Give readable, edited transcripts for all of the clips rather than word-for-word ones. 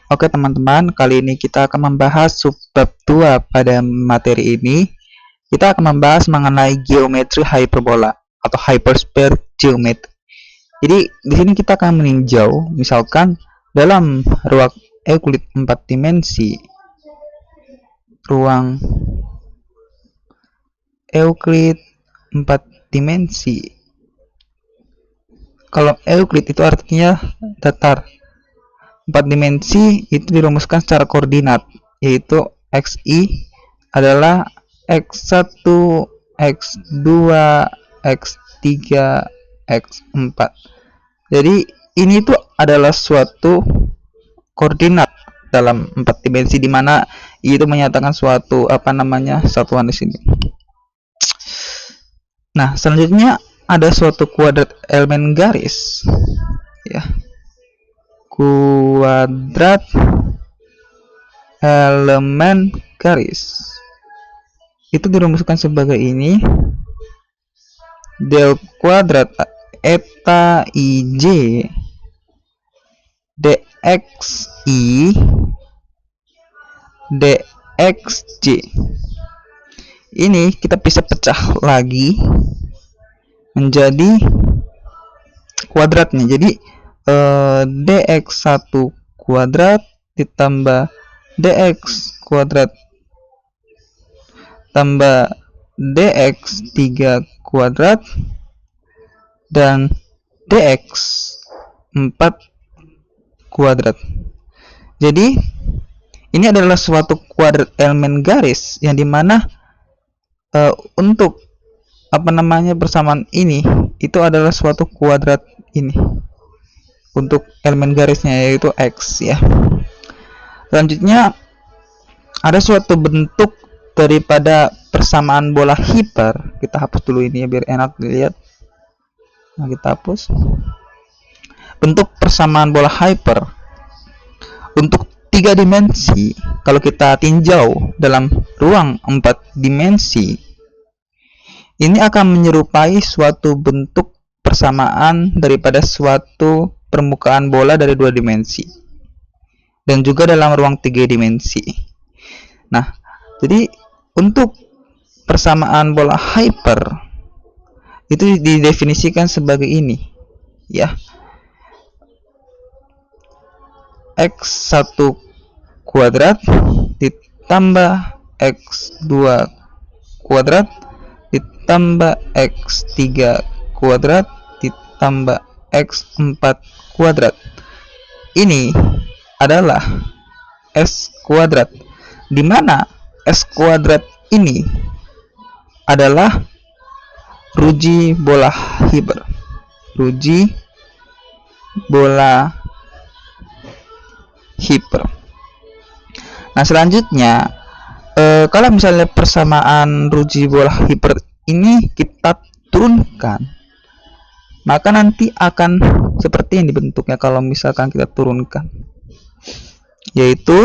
Oke teman-teman, kali ini kita akan membahas subbab 2 pada materi ini. Kita akan membahas mengenai geometri hyperbola atau hypersphere geometry. Jadi di sini kita akan meninjau misalkan dalam ruang Euclid 4 dimensi. Ruang Euclid 4 dimensi. Kalau Euclid itu artinya datar. 4 dimensi itu dirumuskan secara koordinat, yaitu xi adalah x1, x2, x3, x4. Jadi ini tuh adalah suatu koordinat dalam 4 dimensi, di mana itu menyatakan suatu satuan di sini. Nah, selanjutnya ada suatu kuadrat elemen garis, ya. Kuadrat elemen garis itu dirumuskan sebagai ini: del kuadrat eta ij dxi dxj. Ini kita bisa pecah lagi menjadi kuadratnya. Jadi dx1 kuadrat ditambah dx kuadrat tambah dx3 kuadrat dan dx4 kuadrat. Jadi ini adalah suatu kuadrat elemen garis yang dimana untuk persamaan ini itu adalah suatu kuadrat ini untuk elemen garisnya, yaitu x, ya. Selanjutnya ada suatu bentuk daripada persamaan bola hiper. Kita hapus dulu ini ya biar enak dilihat. Nah, kita hapus. Bentuk persamaan bola hyper untuk 3 dimensi, kalau kita tinjau dalam ruang 4 dimensi, ini akan menyerupai suatu bentuk persamaan daripada suatu permukaan bola dari 2 dimensi, dan juga dalam ruang 3 dimensi. Nah, jadi untuk persamaan bola hyper itu didefinisikan sebagai ini, ya. X1 kuadrat ditambah X2 kuadrat ditambah X3 kuadrat ditambah X4 kuadrat. Ini adalah S kuadrat, di mana S kuadrat ini adalah ruji bola hiper. Ruji bola hiper. Nah, selanjutnya kalau misalnya persamaan ruji bola hiper ini kita turunkan, maka nanti akan seperti yang dibentuknya kalau misalkan kita turunkan, yaitu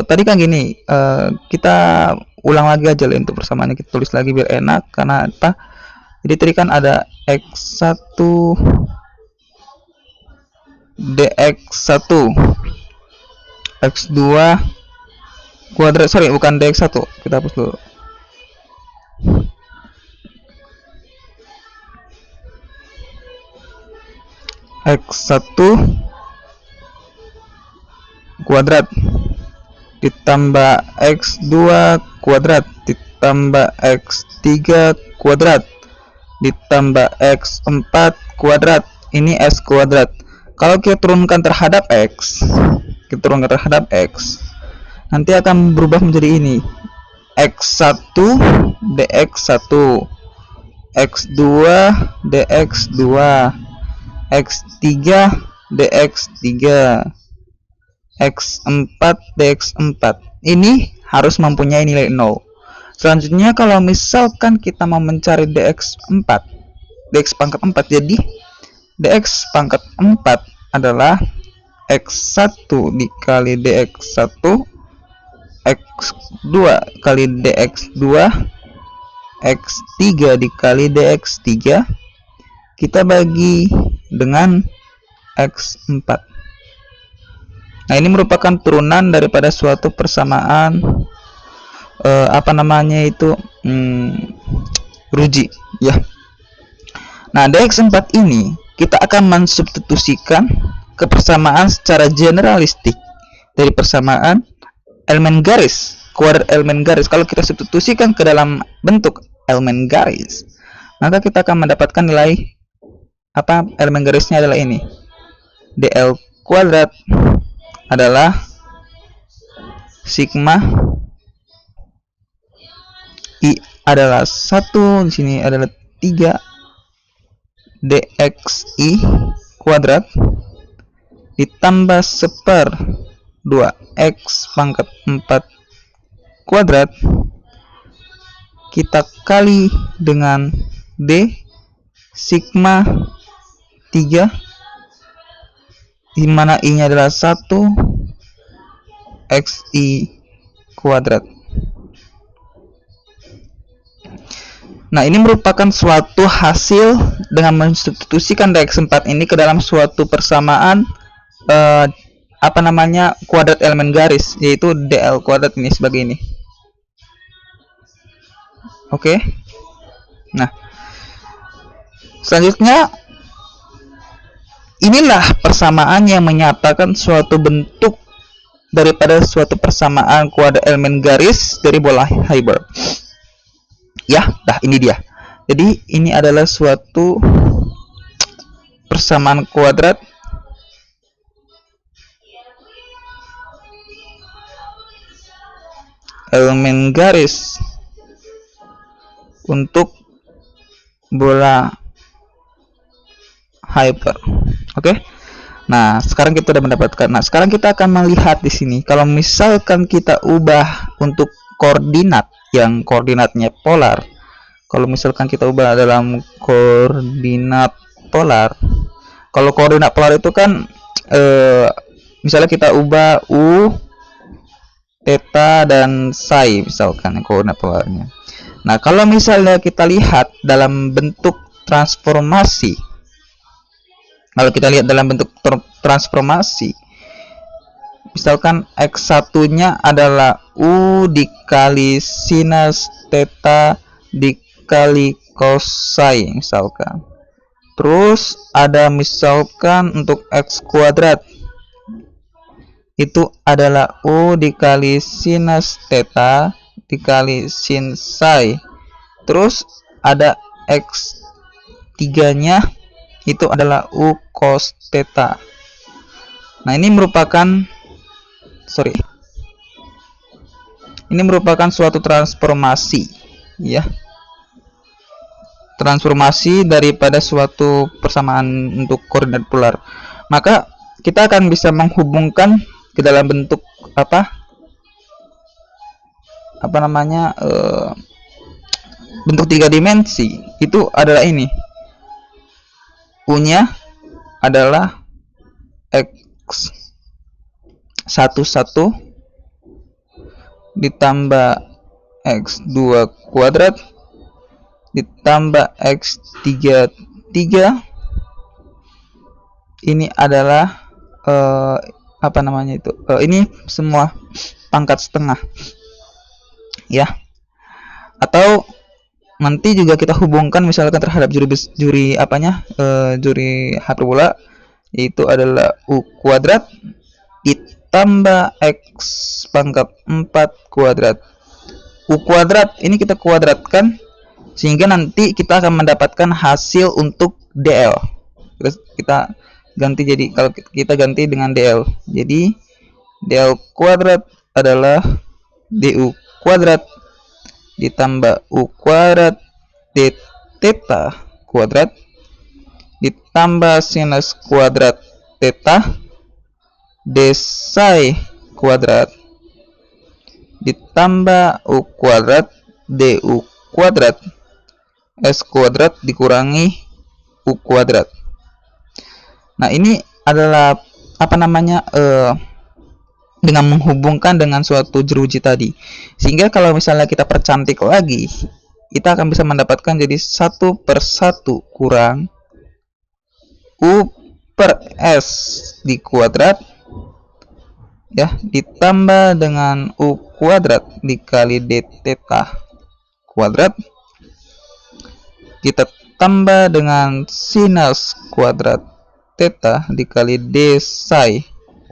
tadi kan gini, kita ulang lagi aja lah untuk persamaannya, kita tulis lagi biar enak. Karena apa? Jadi tadi kan ada x1 dx1 x2 kuadrat, bukan dx1, kita hapus dulu. X1 kuadrat ditambah X2 kuadrat ditambah X3 kuadrat ditambah X4 kuadrat. Ini S kuadrat. Kalau kita turunkan terhadap X, nanti akan berubah menjadi ini: X1 dx1, X2 dx2, X3 dx3, X4 dx4. Ini harus mempunyai nilai 0. Selanjutnya kalau misalkan kita mau mencari dx4, dx pangkat 4, jadi dx pangkat 4 adalah x1 dikali dx1, x2 kali dx2, x3 dikali dx3, kita bagi dengan x4. Nah, ini merupakan turunan daripada suatu persamaan Ruggie ya. Nah, dx4 ini kita akan mensubstitusikan ke persamaan secara generalistik dari persamaan elemen garis, kuadrat elemen garis. Kalau kita substitusikan ke dalam bentuk elemen garis, maka kita akan mendapatkan nilai elemen garisnya adalah ini. dl kuadrat adalah sigma I adalah 1, di sini adalah 3 dxi kuadrat ditambah 1/2 x pangkat 4 kuadrat kita kali dengan d sigma 3, di mana i nya adalah 1 xi kuadrat. Nah, ini merupakan suatu hasil dengan mensubstitusikan dx4 ini ke dalam suatu persamaan kuadrat elemen garis, yaitu dl kuadrat ini sebagai ini. Oke. Nah, selanjutnya inilah persamaan yang menyatakan suatu bentuk daripada suatu persamaan kuadrat elemen garis dari bola Hilbert. Ya, ini dia. Jadi ini adalah suatu persamaan kuadrat elemen garis untuk bola Hilbert. Oke. Nah, sekarang kita sudah mendapatkan. Nah, sekarang kita akan melihat di sini kalau misalkan kita ubah untuk koordinat yang koordinatnya polar. Kalau misalkan kita ubah dalam koordinat polar, kalau koordinat polar itu kan misalnya kita ubah u, theta dan psi misalkan koordinat polarnya. Nah, kalau misalnya kita lihat dalam bentuk transformasi, misalkan x1 nya adalah u dikali sinus theta dikali cos psi misalkan. Terus ada misalkan untuk x kuadrat itu adalah u dikali sinus theta dikali sin psi. Terus ada x3 nya itu adalah u cos theta. Nah, ini merupakan suatu transformasi ya. Transformasi daripada suatu persamaan untuk koordinat polar. Maka kita akan bisa menghubungkan ke dalam bentuk bentuk 3 dimensi. Itu adalah ini. U-nya adalah x11 ditambah x2 kuadrat ditambah x33. Ini adalah ini semua pangkat setengah ya. Atau nanti juga kita hubungkan misalkan terhadap juri hiperbola, yaitu adalah u kuadrat ditambah x pangkat 4 kuadrat. U kuadrat ini kita kuadratkan sehingga nanti kita akan mendapatkan hasil untuk dl. Terus kita ganti, jadi kalau kita ganti dengan dl, jadi dl kuadrat adalah du kuadrat ditambah u kuadrat d theta kuadrat ditambah sinus kuadrat theta d psi kuadrat ditambah u kuadrat du kuadrat s kuadrat dikurangi u kuadrat. Nah, ini adalah dengan menghubungkan dengan suatu jeruji tadi, sehingga kalau misalnya kita percantik lagi, kita akan bisa mendapatkan jadi 1/1 kurang u per s di kuadrat ya, ditambah dengan U kuadrat dikali D theta kuadrat, kita tambah dengan sinus kuadrat theta dikali D psi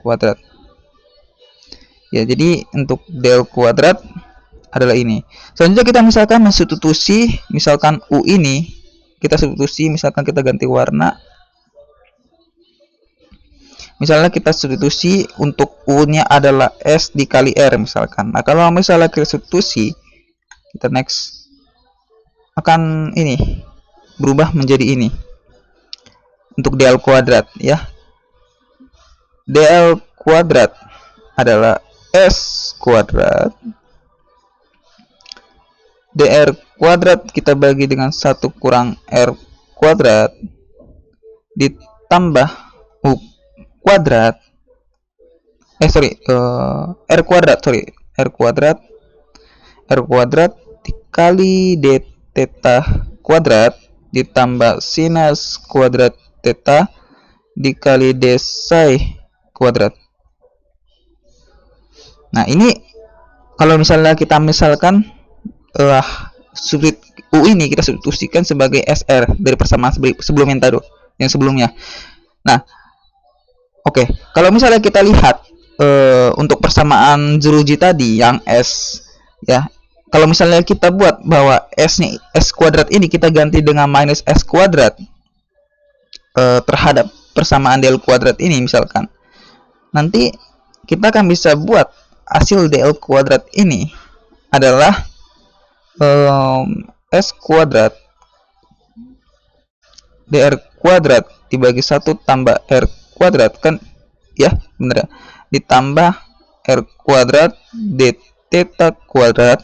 kuadrat. Ya, jadi untuk del kuadrat adalah ini. Selanjutnya kita misalkan mensubstitusi, misalkan U ini kita substitusi, misalkan kita ganti warna. Misalnya kita substitusi untuk U-nya adalah S dikali R misalkan. Nah, kalau misalnya kita substitusi, kita next, akan ini berubah menjadi ini. Untuk dl kuadrat ya. dl kuadrat adalah S kuadrat dr kuadrat kita bagi dengan 1 kurang R kuadrat ditambah U kuadrat R kuadrat dikali D theta kuadrat ditambah sinus kuadrat theta dikali D psi kuadrat. Nah, ini kalau misalnya kita misalkan U ini kita substitusikan sebagai SR dari persamaan yang sebelumnya. Nah, oke, kalau misalnya kita lihat untuk persamaan jeruji tadi yang S ya, kalau misalnya kita buat bahwa S-nya S kuadrat ini kita ganti dengan minus S kuadrat terhadap persamaan del kuadrat ini misalkan, nanti kita akan bisa buat hasil del kuadrat ini adalah S kuadrat dr kuadrat dibagi 1 tambah R kuadrat, kan ya, bener ya, ditambah R kuadrat D theta kuadrat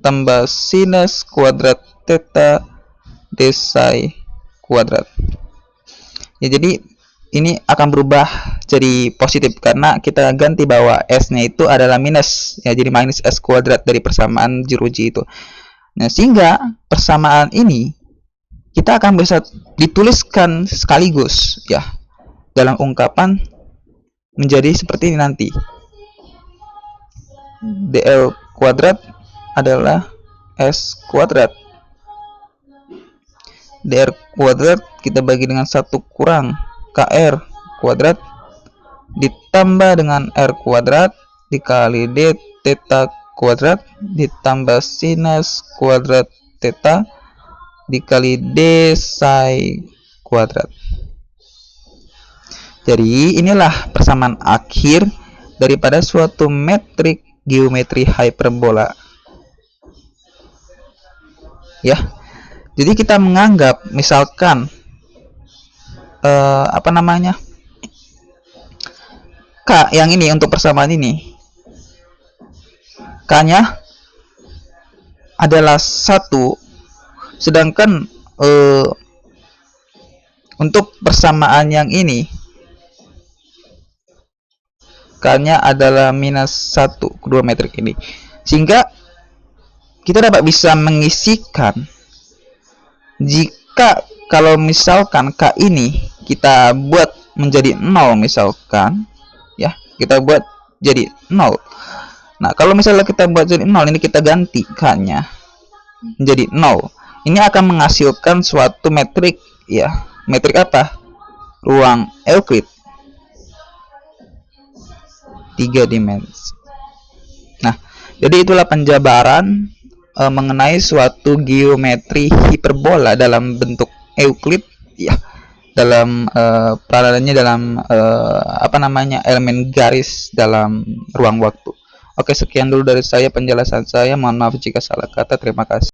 tambah sinus kuadrat theta D psi kuadrat. Ya, jadi ini akan berubah jadi positif karena kita ganti bahwa S-nya itu adalah minus ya, jadi minus S kuadrat dari persamaan jeruji itu. Nah, sehingga persamaan ini kita akan bisa dituliskan sekaligus ya dalam ungkapan menjadi seperti ini nanti. dl kuadrat adalah S kuadrat dr kuadrat kita bagi dengan 1 kurang KR kuadrat ditambah dengan R kuadrat dikali D theta kuadrat ditambah sinus kuadrat theta dikali D psi kuadrat. Jadi inilah persamaan akhir daripada suatu metrik geometri hiperbola ya. Jadi kita menganggap misalkan K yang ini untuk persamaan ini, K-nya adalah 1, sedangkan untuk persamaan yang ini K-nya adalah minus 1 kedua metrik ini, sehingga kita dapat bisa mengisikan jika kalau misalkan K ini kita buat menjadi 0 misalkan ya, kita buat jadi 0. Nah, kalau misalnya kita buat jadi 0, ini kita ganti K-nya menjadi 0. Ini akan menghasilkan suatu metrik ya. Metrik apa? Ruang Euclid 3 dimensi. Nah, jadi itulah penjabaran mengenai suatu geometri hiperbola dalam bentuk Euclid ya, dalam paralelnya dalam elemen garis dalam ruang waktu. Oke, sekian dulu dari saya penjelasan saya. Mohon maaf jika salah kata. Terima kasih.